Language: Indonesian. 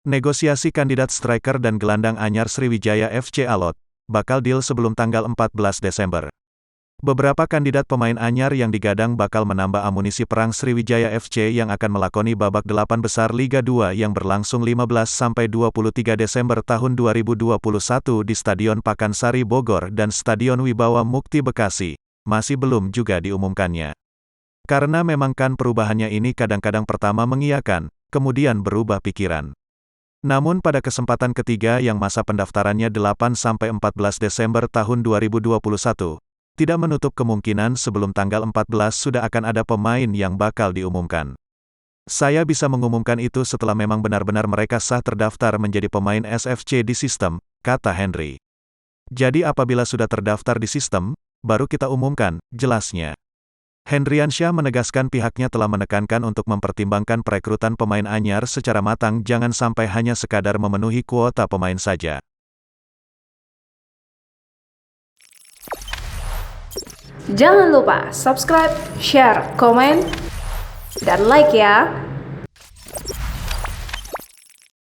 Negosiasi kandidat striker dan gelandang anyar Sriwijaya FC Alot, bakal deal sebelum tanggal 14 Desember. Beberapa kandidat pemain anyar yang digadang bakal menambah amunisi perang Sriwijaya FC yang akan melakoni babak 8 besar Liga 2 yang berlangsung 15-23 Desember tahun 2021 di Stadion Pakansari Bogor dan Stadion Wibawa Mukti Bekasi, masih belum juga diumumkannya. Karena memang kan perubahannya ini kadang-kadang pertama mengiyakan, kemudian berubah pikiran. Namun pada kesempatan ketiga yang masa pendaftarannya 8-14 Desember tahun 2021, tidak menutup kemungkinan sebelum tanggal 14 sudah akan ada pemain yang bakal diumumkan. Saya bisa mengumumkan itu setelah memang benar-benar mereka sah terdaftar menjadi pemain SFC di sistem, kata Henry. Jadi apabila sudah terdaftar di sistem, baru kita umumkan, jelasnya. Hendriansyah menegaskan pihaknya telah menekankan untuk mempertimbangkan perekrutan pemain anyar secara matang, jangan sampai hanya sekadar memenuhi kuota pemain saja. Jangan lupa subscribe, share, komen, dan like ya!